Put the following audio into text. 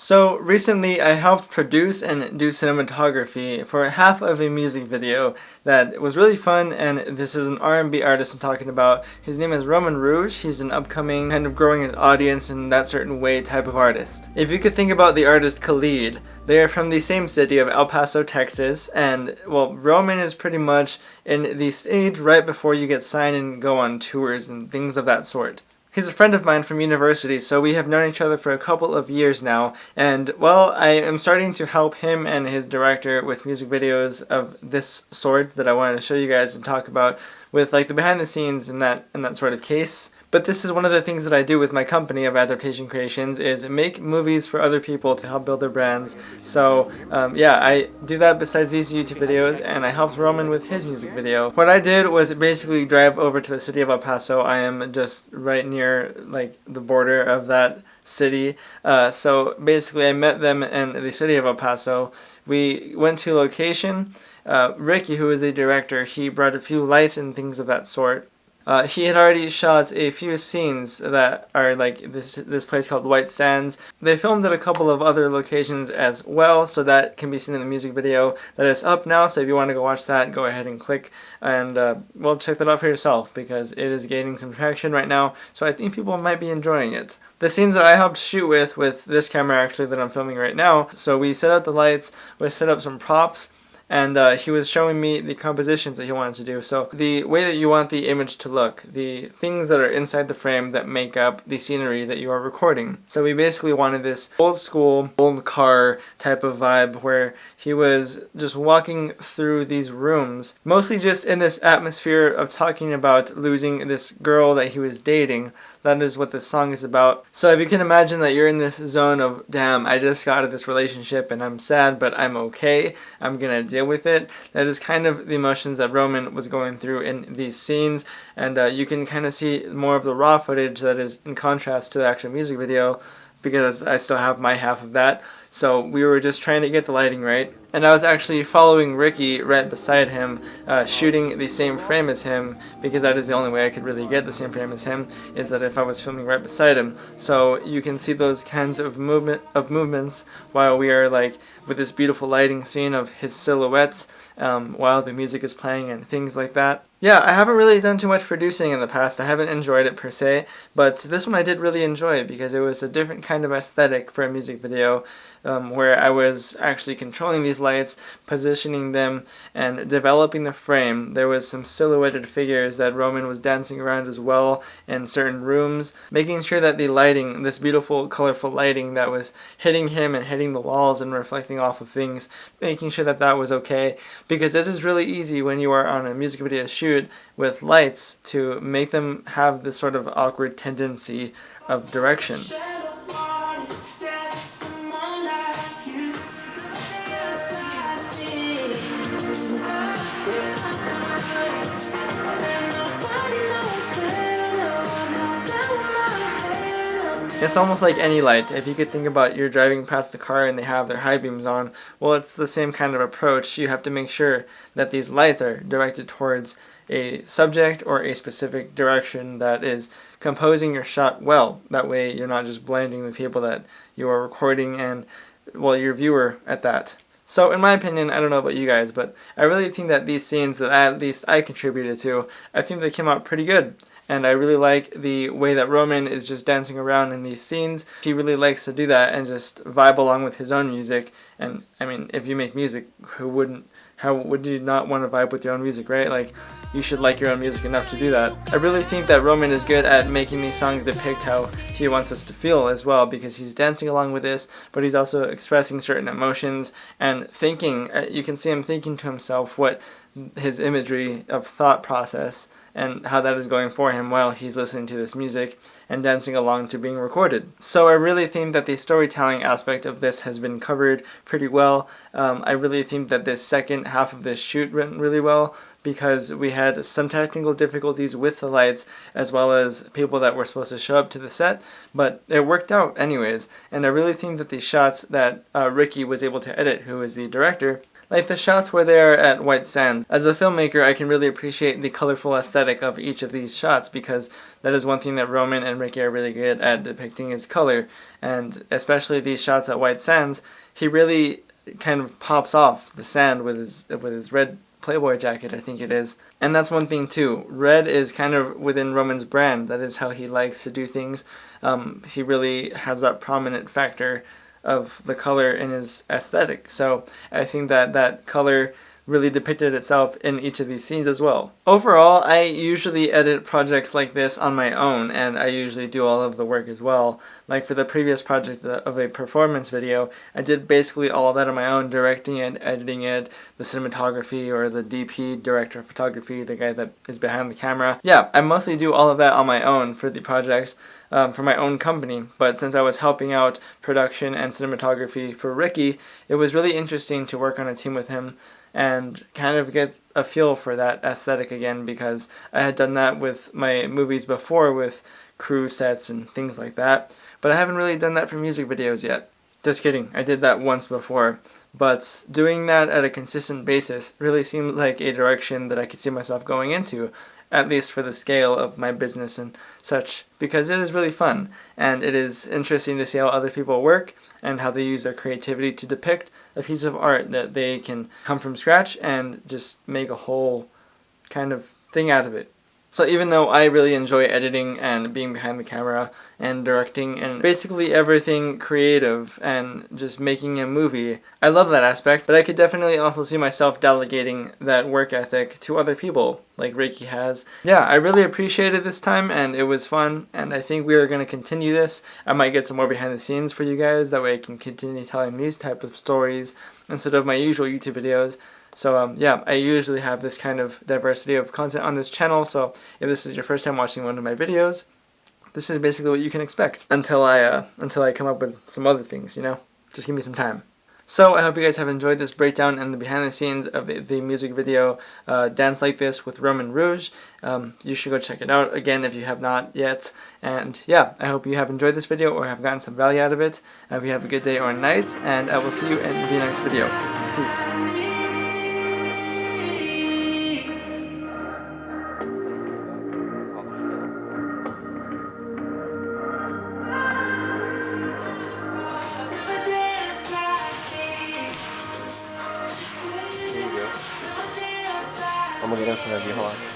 So recently I helped produce and do cinematography for half of a music video that was really fun, and this is an R&B artist I'm talking about. His name is Roman Rouge. He's an upcoming kind of growing his audience in that certain way type of artist. If you could think about the artist Khalid, they are from the same city of El Paso, Texas, and well, Roman is pretty much in the stage right before you get signed and go on tours and things of that sort. He's a friend of mine from university, so we have known each other for a couple of years now, and well, I am starting to help him and his director with music videos of this sort that I wanted to show you guys and talk about with like the behind the scenes in that sort of case. But this is one of the things that I do with my company of Adaptation Creations is make movies for other people to help build their brands. So yeah, I do that besides these YouTube videos, and I helped Roman with his music video. What I did was basically drive over to the city of El Paso. I am just right near like the border of that city. So basically I met them in the city of El Paso. We went to a location. Ricky, who is the director, he brought a few lights and things of that sort. He had already shot a few scenes that are like this place called White Sands. They filmed at a couple of other locations as well, so that can be seen in the music video that is up now. So if you want to go watch that, go ahead and click and well, check that out for yourself because it is gaining some traction right now. So I think people might be enjoying it. The scenes that I helped shoot with this camera actually that I'm filming right now. So we set up the lights, we set up some props. And he was showing me the compositions that he wanted to do. So the way that you want the image to look, the things that are inside the frame that make up the scenery that you are recording. So we basically wanted this old school, old car type of vibe where he was just walking through these rooms, mostly just in this atmosphere of talking about losing this girl that he was dating. That is what this song is about. So if you can imagine that you're in this zone of, damn, I just got out of this relationship and I'm sad, but I'm okay. I'm gonna deal with it. That is kind of the emotions that Roman was going through in these scenes, and you can kind of see more of the raw footage that is in contrast to the actual music video because I still have my half of that. So we were just trying to get the lighting right. And I was actually following Ricky right beside him, shooting the same frame as him, because that is the only way I could really get the same frame as him, is that if I was filming right beside him. So you can see those kinds of movements while we are like with this beautiful lighting scene of his silhouettes while the music is playing and things like that. Yeah, I haven't really done too much producing in the past. I haven't enjoyed it per se, but this one I did really enjoy because it was a different kind of aesthetic for a music video where I was actually controlling these lights, positioning them, and developing the frame. There was some silhouetted figures that Roman was dancing around as well in certain rooms, making sure that the lighting, this beautiful colorful lighting that was hitting him and hitting the walls and reflecting off of things, making sure that that was okay, because it is really easy when you are on a music video shoot with lights to make them have this sort of awkward tendency of direction. It's almost like any light. If you could think about you're driving past a car and they have their high beams on, well, it's the same kind of approach. You have to make sure that these lights are directed towards a subject or a specific direction that is composing your shot well. That way you're not just blinding the people that you are recording and, well, your viewer at that. So in my opinion, I don't know about you guys, but I really think that these scenes that at least I contributed to, I think they came out pretty good. And I really like the way that Roman is just dancing around in these scenes. He really likes to do that and just vibe along with his own music. And I mean, if you make music, how would you not want to vibe with your own music, right? Like, you should like your own music enough to do that. I really think that Roman is good at making these songs depict how he wants us to feel as well, because he's dancing along with this, but he's also expressing certain emotions and thinking. You can see him thinking to himself what his imagery of thought process and how that is going for him while he's listening to this music and dancing along to being recorded. So I really think that the storytelling aspect of this has been covered pretty well. I really think that this second half of this shoot went really well because we had some technical difficulties with the lights as well as people that were supposed to show up to the set, but it worked out anyways. And I really think that the shots that Ricky was able to edit, who is the director, like the shots where they're at White Sands. As a filmmaker, I can really appreciate the colorful aesthetic of each of these shots because that is one thing that Roman and Ricky are really good at depicting is color, and especially these shots at White Sands, he really kind of pops off the sand with his red Playboy jacket, I think it is. And that's one thing too. Red is kind of within Roman's brand. That is how he likes to do things. He really has that prominent factor of the color in his aesthetic. So I think that that color really depicted itself in each of these scenes as well. Overall, I usually edit projects like this on my own, and I usually do all of the work as well. Like for the previous project of a performance video, I did basically all of that on my own, directing it, editing it, the cinematography, or the DP, director of photography, the guy that is behind the camera. Yeah, I mostly do all of that on my own for the projects, for my own company, but since I was helping out production and cinematography for Ricky, it was really interesting to work on a team with him and kind of get a feel for that aesthetic again, because I had done that with my movies before with crew sets and things like that, but I haven't really done that for music videos yet. Just kidding, I did that once before, but doing that at a consistent basis really seems like a direction that I could see myself going into, at least for the scale of my business and such, because it is really fun, and it is interesting to see how other people work and how they use their creativity to depict a piece of art that they can come from scratch and just make a whole kind of thing out of it. So even though I really enjoy editing and being behind the camera and directing and basically everything creative and just making a movie, I love that aspect, but I could definitely also see myself delegating that work ethic to other people like Ricky has. Yeah, I really appreciated this time and it was fun, and I think we are going to continue this. I might get some more behind the scenes for you guys, that way I can continue telling these type of stories instead of my usual YouTube videos. So yeah, I usually have this kind of diversity of content on this channel, so if this is your first time watching one of my videos, this is basically what you can expect until I come up with some other things, you know? Just give me some time. So I hope you guys have enjoyed this breakdown and the behind the scenes of the music video Dance Like This with Roman Rouge. You should go check it out again if you have not yet. And yeah, I hope you have enjoyed this video or have gotten some value out of it. I hope you have a good day or night, and I will see you in the next video. Peace. I'm gonna get into that, hold on.